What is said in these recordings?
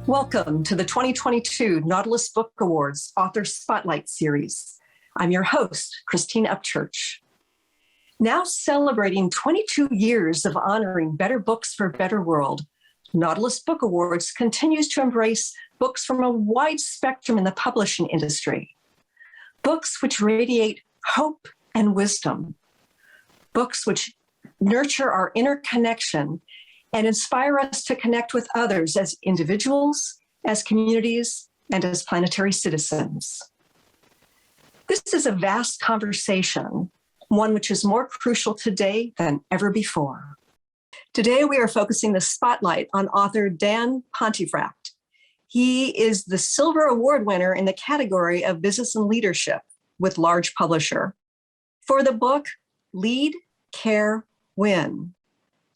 Welcome to the 2022 Nautilus Book Awards Author Spotlight Series. I'm your host, Christine Upchurch. Now celebrating 22 years of honoring better books for a better world, Nautilus Book Awards continues to embrace books from a wide spectrum in the publishing industry. Books which radiate hope and wisdom. Books which nurture our inner connection and inspire us to connect with others as individuals, as communities, and as planetary citizens. This is a vast conversation, one which is more crucial today than ever before. Today, we are focusing the spotlight on author Dan Pontefract. He is the Silver Award winner in the category of Business and Leadership with Large Publisher for the book Lead, Care, Win: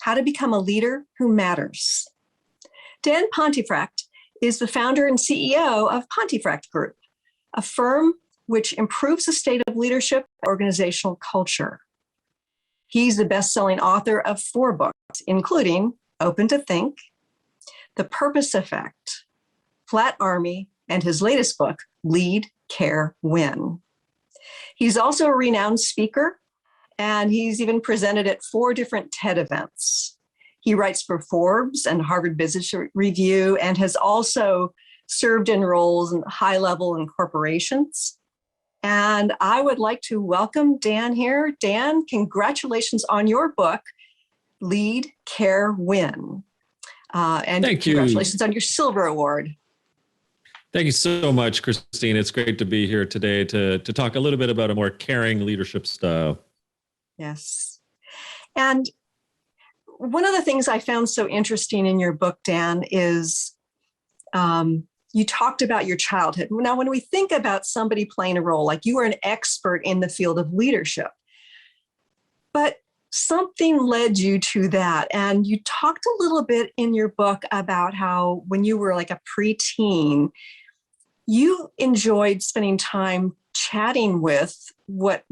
How to Become a Leader Who Matters. Dan Pontefract is the founder and CEO of Pontefract Group, a firm which improves the state of leadership and organizational culture. He's the best-selling author of 4 books, including Open to Think, The Purpose Effect, Flat Army, and his latest book, Lead, Care, Win. He's also a renowned speaker, and he's even presented at 4 different TED events. He writes for Forbes and Harvard Business Review and has also served in roles in high level in corporations. And I would like to welcome Dan here. Dan, congratulations on your book, Lead, Care, Win. And Thank you. Congratulations on your Silver Award. Thank you so much, Christine. It's great to be here today to talk a little bit about a more caring leadership style. Yes. And one of the things I found so interesting in your book, Dan, is you talked about your childhood. Now, when we think about somebody playing a role, like you were an expert in the field of leadership, but something led you to that. And you talked a little bit in your book about how when you were like a preteen, you enjoyed spending time chatting with what,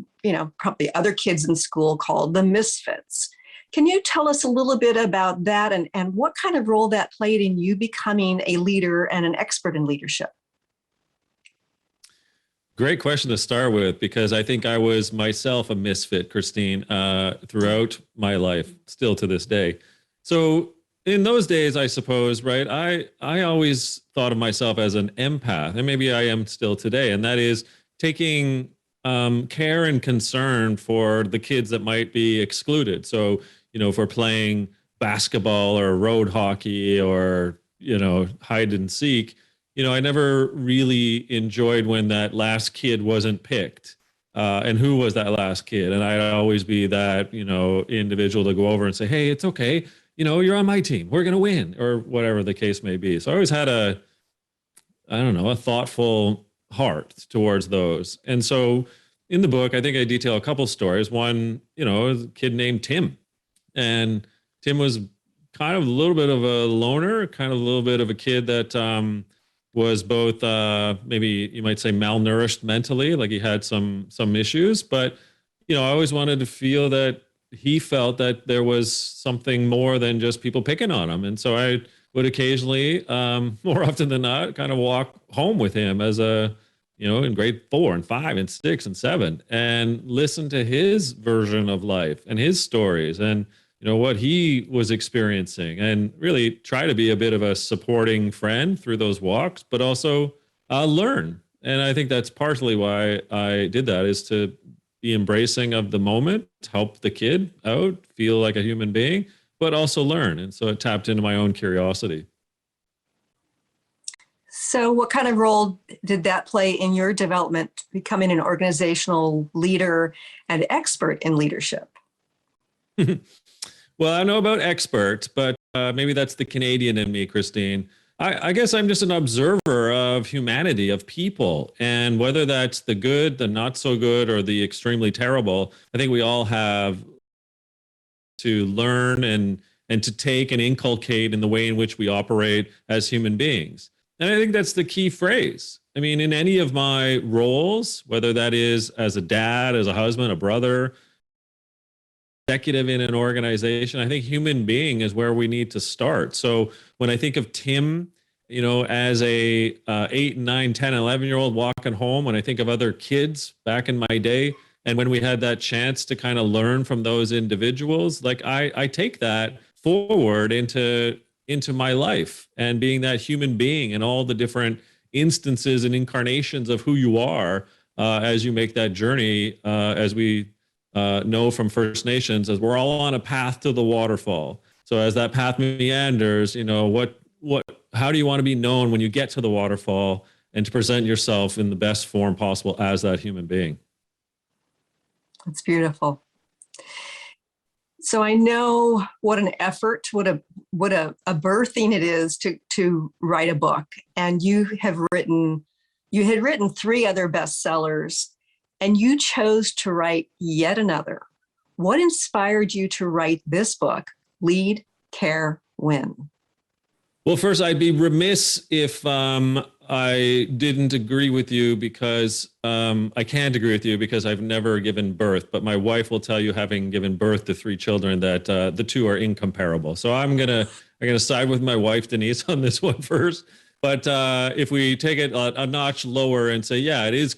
probably other kids in school called the misfits. Can you tell us a little bit about that and what kind of role that played in you becoming a leader and an expert in leadership? Great question to start with, because I think I was myself a misfit, Christine, throughout my life, still to this day. So in those days, I suppose, right, I always thought of myself as an empath, and maybe I am still today, and that is taking care and concern for the kids that might be excluded. So, if we're playing basketball or road hockey or, hide and seek, I never really enjoyed when that last kid wasn't picked. And who was that last kid? And I'd always be that, individual to go over and say, hey, it's okay. You're on my team. We're going to win, or whatever the case may be. So I always had a thoughtful heart towards those. And so in the book, I think I detail a couple stories. One, a kid named Tim. And Tim was kind of a little bit of a loner, kind of a little bit of a kid that was both maybe you might say malnourished mentally, like he had some issues. But, I always wanted to feel that he felt that there was something more than just people picking on him. And so I would occasionally, more often than not, kind of walk home with him as in grade 4 and 5 and 6 and 7 and listen to his version of life and his stories and, what he was experiencing, and really try to be a bit of a supporting friend through those walks, but also learn. And I think that's partially why I did that, is to be embracing of the moment, help the kid out, feel like a human being, but also learn. And so it tapped into my own curiosity. So what kind of role did that play in your development, becoming an organizational leader and expert in leadership? Well, I know about expert, but maybe that's the Canadian in me, Christine. I guess I'm just an observer of humanity, of people, and whether that's the good, the not so good, or the extremely terrible, I think we all have to learn and to take and inculcate in the way in which we operate as human beings. And I think that's the key phrase. I mean, in any of my roles, whether that is as a dad, as a husband, a brother, executive in an organization, I think human being is where we need to start. So when I think of Tim as a 8, 9, 10, 11-year-old walking home, when I think of other kids back in my day, and when we had that chance to kind of learn from those individuals, like I take that forward into my life and being that human being and all the different instances and incarnations of who you are as you make that journey, as we know from First Nations, as we're all on a path to the waterfall. So as that path meanders, how do you want to be known when you get to the waterfall, and to present yourself in the best form possible as that human being? It's beautiful. So I know what an effort, what a birthing it is to write a book. And you had written 3 other bestsellers, and you chose to write yet another. What inspired you to write this book, Lead, Care, Win? Well, first, I'd be remiss if I didn't agree with you, because I can't agree with you because I've never given birth. But my wife will tell you, having given birth to 3 children, that the two are incomparable. So I'm gonna side with my wife, Denise, on this one first. But if we take it a notch lower and say, yeah, it's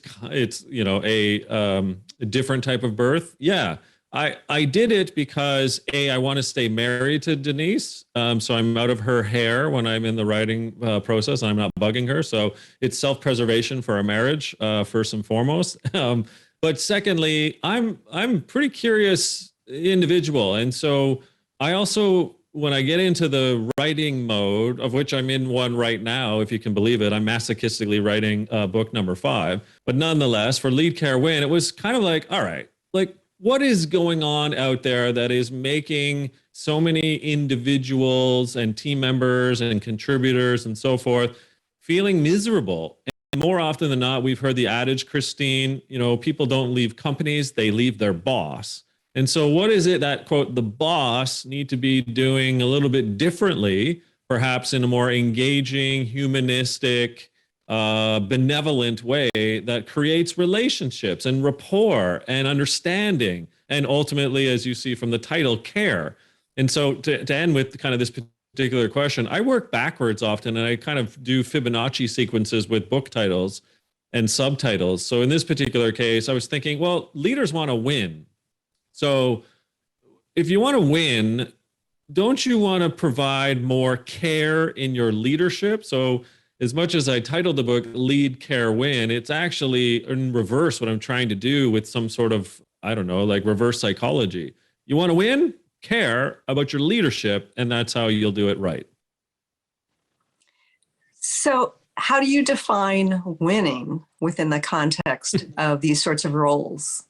a different type of birth. Yeah. I did it because I want to stay married to Denise. So I'm out of her hair when I'm in the writing process. I'm not bugging her. So it's self-preservation for our marriage, first and foremost. But secondly, I'm pretty curious individual. And so I also, when I get into the writing mode, of which I'm in one right now, if you can believe it, I'm masochistically writing book number 5. But nonetheless, for Lead, Care, Win, it was kind of like, all right, like, what is going on out there that is making so many individuals and team members and contributors and so forth feeling miserable? And more often than not, we've heard the adage, Christine, people don't leave companies, they leave their boss. And so what is it that, quote, the boss need to be doing a little bit differently, perhaps in a more engaging, humanistic, benevolent way that creates relationships and rapport and understanding, and ultimately, as you see from the title, care. And so to end with kind of this particular question, I work backwards often, and I kind of do Fibonacci sequences with book titles and subtitles. So in this particular case, I was thinking, well, leaders want to win. So if you want to win, don't you want to provide more care in your leadership? So as much as I titled the book Lead, Care, Win, it's actually in reverse what I'm trying to do with some sort of, I don't know, like reverse psychology. You want to win? Care about your leadership, and that's how you'll do it right. So how do you define winning within the context of these sorts of roles?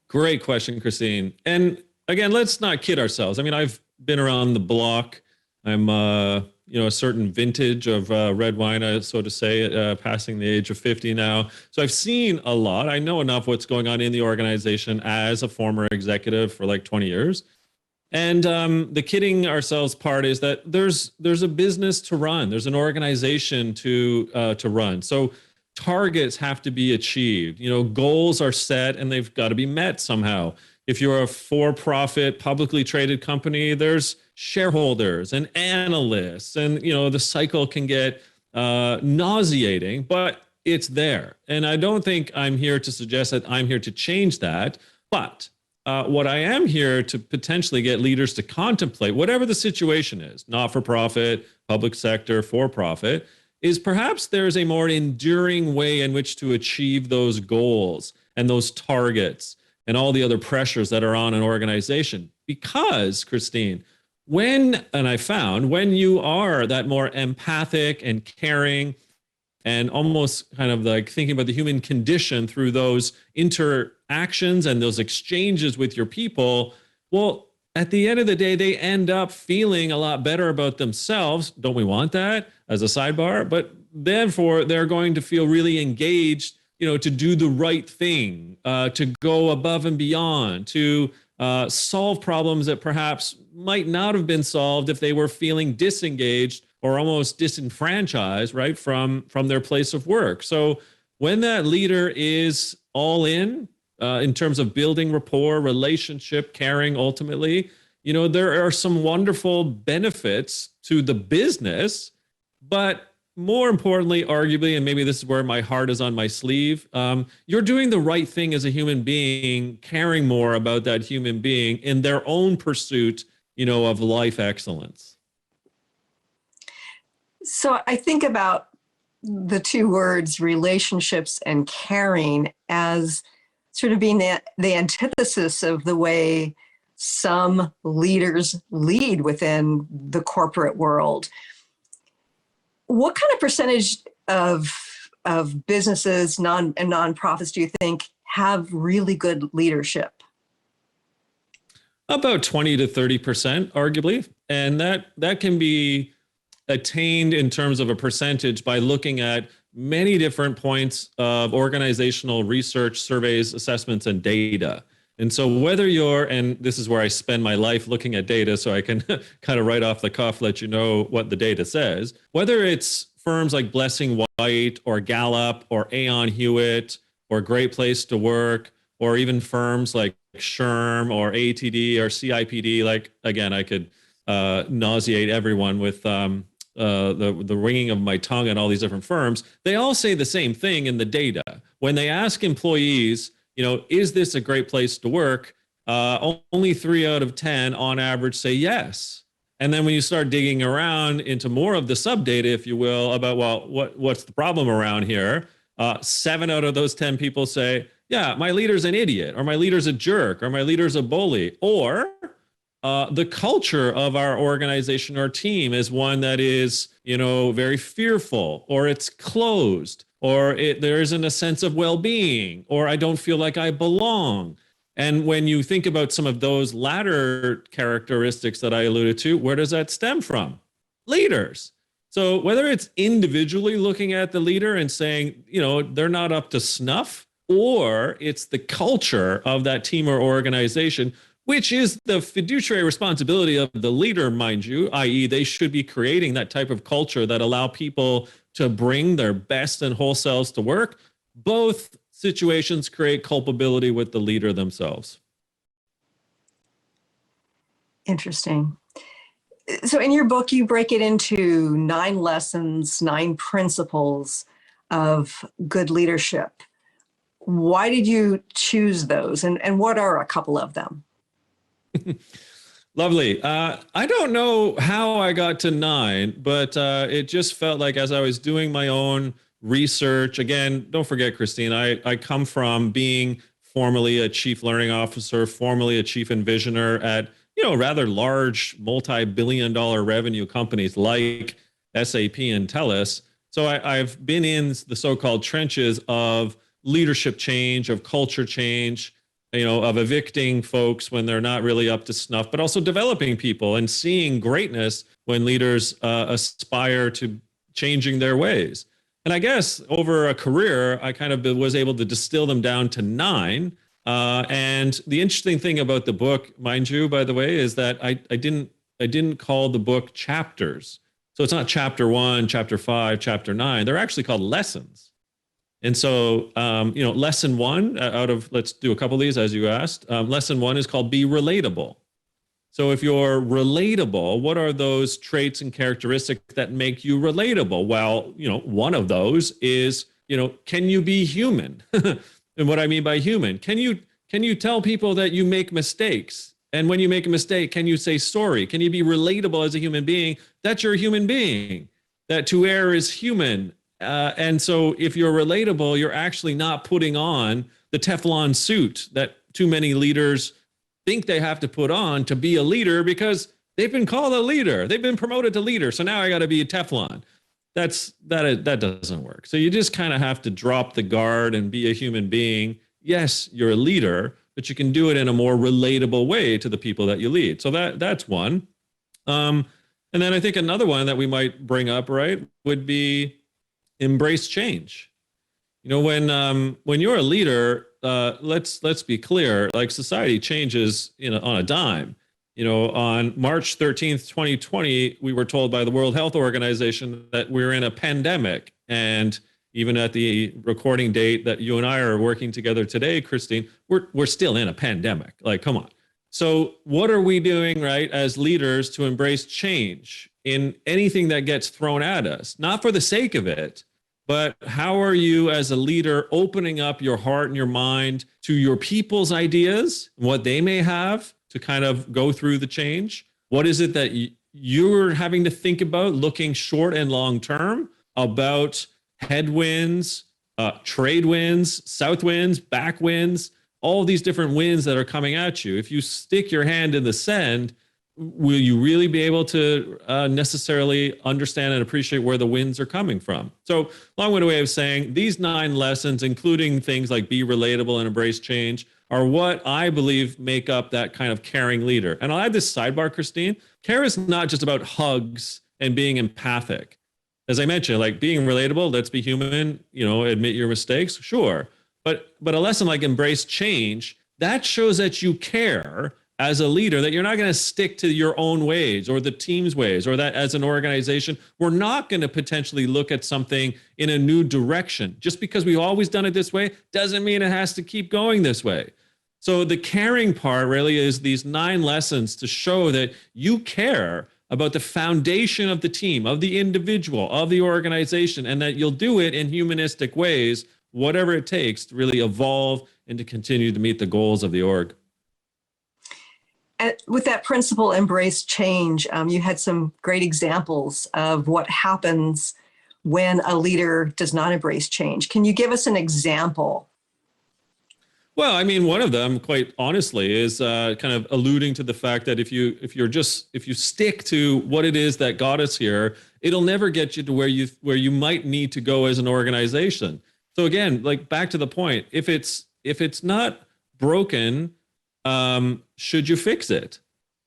Great question, Christine. And again, let's not kid ourselves. I mean, I've been around the block. I'm a certain vintage of red wine, so to say, passing the age of 50 now. So I've seen a lot. I know enough what's going on in the organization as a former executive for like 20 years. And the kidding ourselves part is that there's a business to run. There's an organization to run. So targets have to be achieved. Goals are set and they've got to be met somehow. If you're a for-profit, publicly traded company, there's shareholders and analysts, and the cycle can get nauseating, but it's there. And I don't think I'm here to suggest that I'm here to change that, but what I am here to potentially get leaders to contemplate, whatever the situation is, not-for-profit, public sector, for-profit, is perhaps there's a more enduring way in which to achieve those goals and those targets and all the other pressures that are on an organization. Because, Christine, when you are that more empathic and caring and almost kind of like thinking about the human condition through those interactions and those exchanges with your people, well, at the end of the day, they end up feeling a lot better about themselves. Don't we want that as a sidebar? But therefore, they're going to feel really engaged, to do the right thing, to go above and beyond, to solve problems that perhaps might not have been solved if they were feeling disengaged or almost disenfranchised, right, from their place of work. So when that leader is all in terms of building rapport, relationship, caring, ultimately, there are some wonderful benefits to the business But more importantly, arguably, and maybe this is where my heart is on my sleeve, you're doing the right thing as a human being, caring more about that human being in their own pursuit, of life excellence. So I think about the two words relationships and caring as sort of being the antithesis of the way some leaders lead within the corporate world. What kind of percentage of businesses and nonprofits do you think have really good leadership? About 20 to 30%, arguably. And that can be attained in terms of a percentage by looking at many different points of organizational research, surveys, assessments, and data. And so whether and this is where I spend my life looking at data, so I can kind of right off the cuff let you know what the data says, whether it's firms like Blessing White or Gallup or Aon Hewitt or Great Place to Work, or even firms like SHRM or ATD or CIPD, like, again, I could nauseate everyone with the ringing of my tongue and all these different firms. They all say the same thing in the data. When they ask employees, is this a great place to work? Only 3 out of 10 on average say yes. And then when you start digging around into more of the sub data, if you will, about, well, what's the problem around here? 7 out of those 10 people say, yeah, my leader's an idiot, or my leader's a jerk, or my leader's a bully, or the culture of our organization or team is one that is, very fearful, or it's closed, or there isn't a sense of well-being, or I don't feel like I belong. And when you think about some of those latter characteristics that I alluded to, where does that stem from? Leaders. So whether it's individually looking at the leader and saying, they're not up to snuff, or it's the culture of that team or organization, which is the fiduciary responsibility of the leader, mind you, i.e. they should be creating that type of culture that allow people to bring their best and whole selves to work. Both situations create culpability with the leader themselves. Interesting. So in your book, you break it into 9 lessons, 9 principles of good leadership. Why did you choose those? And what are a couple of them? Lovely. I don't know how I got to 9, but it just felt like as I was doing my own research, again, don't forget, Christine, I come from being formerly a chief learning officer, formerly a chief envisioner at, rather large multi-billion-dollar revenue companies like SAP and TELUS. So I've been in the so-called trenches of leadership change, of culture change, of evicting folks when they're not really up to snuff, but also developing people and seeing greatness when leaders aspire to changing their ways. And I guess over a career, I kind of was able to distill them down to 9. And the interesting thing about the book, mind you, by the way, is that I didn't call the book chapters. So it's not chapter 1, chapter 5, chapter 9. They're actually called lessons. And so, lesson 1 let's do a couple of these as you asked. Lesson 1 is called Be Relatable. So if you're relatable, what are those traits and characteristics that make you relatable? Well, one of those is, can you be human? And what I mean by human, can you tell people that you make mistakes? And when you make a mistake, can you say sorry? Can you be relatable as a human being that you're a human being, that to err is human? And so if you're relatable, you're actually not putting on the Teflon suit that too many leaders think they have to put on to be a leader because they've been called a leader. They've been promoted to leader. So now I got to be a Teflon. That doesn't work. So you just kind of have to drop the guard and be a human being. Yes, you're a leader, but you can do it in a more relatable way to the people that you lead. So that's one. And then I think another one that we might bring up, right, would be embrace change. When you're a leader, let's be clear, like society changes, on a dime. On March 13th, 2020, we were told by the World Health Organization that we're in a pandemic. And even at the recording date that you and I are working together today, Christine, we're still in a pandemic. Like, come on. So what are we doing, right, as leaders to embrace change in anything that gets thrown at us? Not for the sake of it, but how are you as a leader opening up your heart and your mind to your people's ideas, what they may have to kind of go through the change? What is it that you're having to think about looking short and long term about headwinds, trade winds, south winds, back winds, all these different winds that are coming at you? If you stick your hand in the sand, will you really be able to necessarily understand and appreciate where the winds are coming from? So, long-winded way of saying these 9 lessons, including things like be relatable and embrace change, are what I believe make up that kind of caring leader. And I'll add this sidebar, Christine. Care is not just about hugs and being empathic. As I mentioned, like being relatable, let's be human, admit your mistakes, sure. But a lesson like embrace change, that shows that you care as a leader, that you're not going to stick to your own ways or the team's ways, or that as an organization, we're not going to potentially look at something in a new direction. Just because we've always done it this way doesn't mean it has to keep going this way. So the caring part really is these 9 lessons to show that you care about the foundation of the team, of the individual, of the organization, and that you'll do it in humanistic ways, whatever it takes to really evolve and to continue to meet the goals of the org. With that principle, embrace change, you had some great examples of what happens when a leader does not embrace change. Can you give us an example? Well, I mean, one of them, quite honestly, is kind of alluding to the fact that if you stick to what it is that got us here, it'll never get you to where you might need to go as an organization. So again, like back to the point, if it's not broken, should you fix it?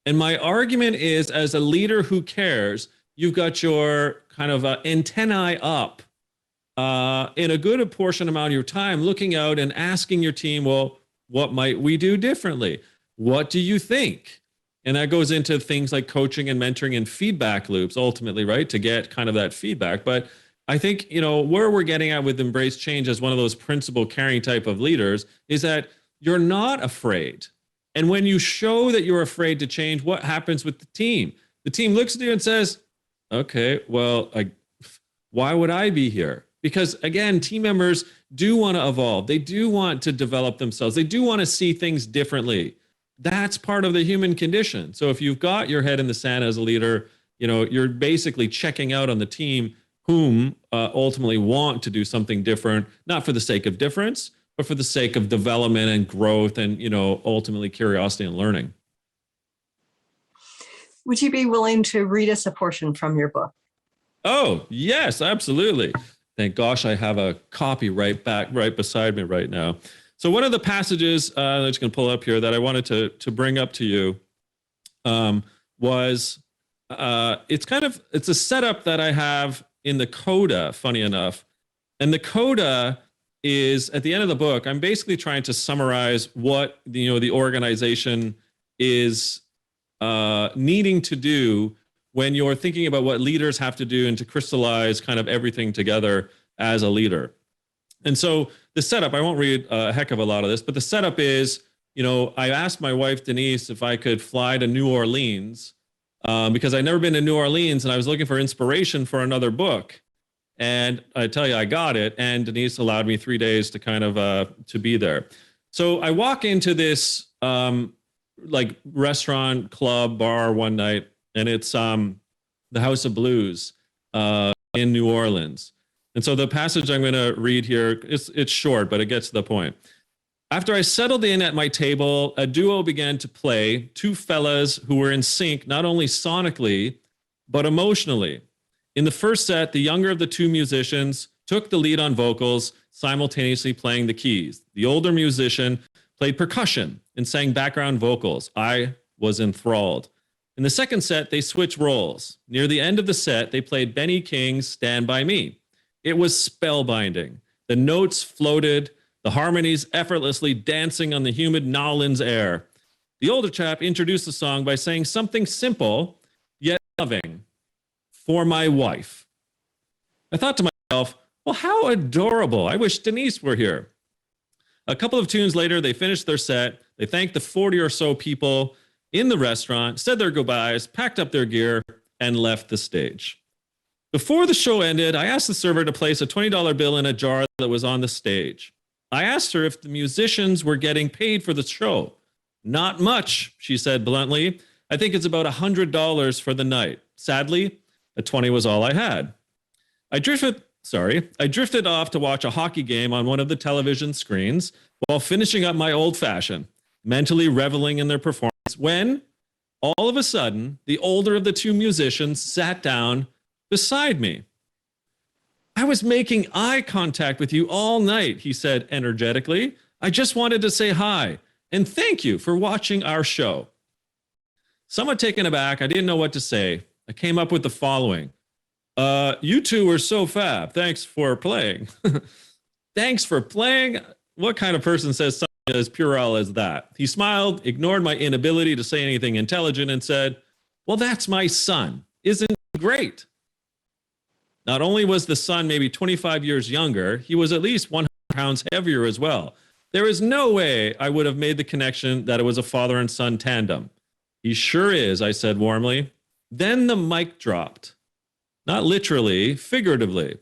And my argument is, as a leader who cares, you've got your kind of antennae up in a good portion amount of your time, looking out and asking your team, well, what might we do differently? What do you think? And that goes into things like coaching and mentoring and feedback loops, ultimately, right? To get kind of that feedback. But I think, where we're getting at with embrace change as one of those principal caring type of leaders is that you're not afraid. And when you show that you're afraid to change, what happens with the team? The team looks at you and says, okay, well, why would I be here? Because again, team members do want to evolve. They do want to develop themselves. They do want to see things differently. That's part of the human condition. So if you've got your head in the sand as a leader, you're basically checking out on the team whom ultimately want to do something different, not for the sake of difference, but for the sake of development and growth and, ultimately curiosity and learning. Would you be willing to read us a portion from your book? Oh, yes, absolutely. Thank gosh I have a copy right beside me right now. So one of the passages that you can pull up here that I wanted to bring up to you was it's a setup that I have in the coda, funny enough. And the coda is at the end of the book, I'm basically trying to summarize what the organization is needing to do when you're thinking about what leaders have to do and to crystallize kind of everything together as a leader. And so the setup, I won't read a heck of a lot of this, but the setup is, I asked my wife, Denise, if I could fly to New Orleans because I'd never been to New Orleans and I was looking for inspiration for another book. And I tell you, I got it. And Denise allowed me 3 days to kind of to be there. So I walk into this like restaurant, club, bar one night, and it's the House of Blues in New Orleans. And so the passage I'm going to read here, it's short, but it gets to the point. After I settled in at my table, a duo began to play, 2 fellas who were in sync, not only sonically, but emotionally. In the first set, the younger of the 2 musicians took the lead on vocals, simultaneously playing the keys. The older musician played percussion and sang background vocals. I was enthralled. In the second set, they switched roles. Near the end of the set, they played Benny King's Stand By Me. It was spellbinding. The notes floated, the harmonies effortlessly dancing on the humid Nowlands air. The older chap introduced the song by saying something simple, yet loving. For my wife. I thought to myself, well, how adorable. I wish Denise were here. A couple of tunes later, they finished their set. They thanked the 40 or so people in the restaurant, said their goodbyes, packed up their gear, and left the stage. Before the show ended, I asked the server to place a $20 bill in a jar that was on the stage. I asked her if the musicians were getting paid for the show. Not much, she said bluntly. I think it's about $100 for the night. Sadly, a 20 was all I had. I drifted off to watch a hockey game on one of the television screens while finishing up my old fashioned, mentally reveling in their performance, when all of a sudden, the older of the two musicians sat down beside me. I was making eye contact with you all night, he said energetically. I just wanted to say hi and thank you for watching our show. Somewhat taken aback, I didn't know what to say. I came up with the following. You two were so fab. Thanks for playing. Thanks for playing? What kind of person says something as puerile as that? He smiled, ignored my inability to say anything intelligent, and said, well, that's my son. Isn't he great? Not only was the son maybe 25 years younger, he was at least 100 pounds heavier as well. There is no way I would have made the connection that it was a father and son tandem. He sure is, I said warmly. Then the mic dropped. Not literally, figuratively.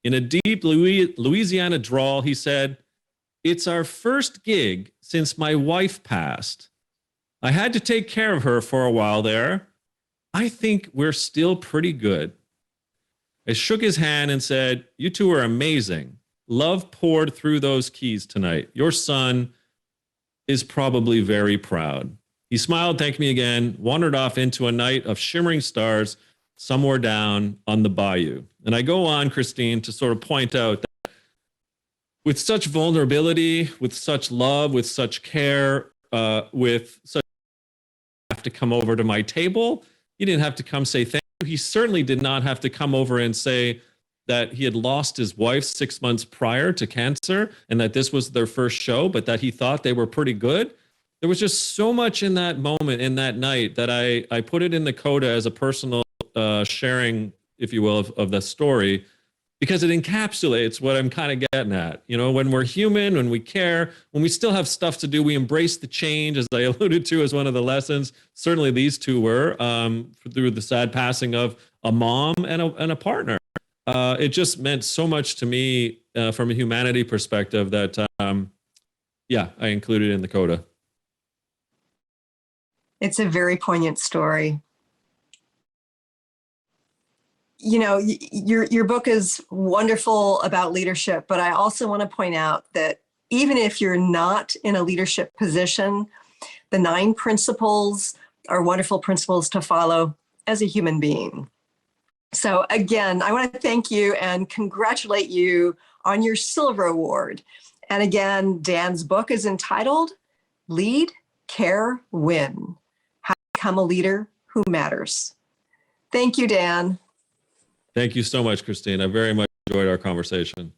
In a deep Louisiana drawl, he said, it's our first gig since my wife passed. I had to take care of her for a while there. I think we're still pretty good. I shook his hand and said, you two are amazing. Love poured through those keys tonight. Your son is probably very proud. He smiled, thanked me again, wandered off into a night of shimmering stars somewhere down on the bayou. And I go on, Christine, to sort of point out that with such vulnerability, with such love, with such care, with such have to come over to my table. He didn't have to come say thank you. He certainly did not have to come over and say that he had lost his wife 6 months prior to cancer and that this was their first show, but that he thought they were pretty good. There was just so much in that moment, in that night, that I put it in the coda as a personal sharing, if you will, of the story, because it encapsulates what I'm kind of getting at. You know, when we're human, when we care, when we still have stuff to do, we embrace the change, as I alluded to as one of the lessons. Certainly these two were, through the sad passing of a mom and a partner. It just meant so much to me from a humanity perspective that, I included it in the coda. It's a very poignant story. You know, your book is wonderful about leadership, but I also want to point out that even if you're not in a leadership position, the 9 principles are wonderful principles to follow as a human being. So again, I want to thank you and congratulate you on your Silver Award. And again, Dan's book is entitled Lead, Care, Win: How to Become a Leader Who Matters. Thank you, Dan. Thank you so much, Christine. I very much enjoyed our conversation.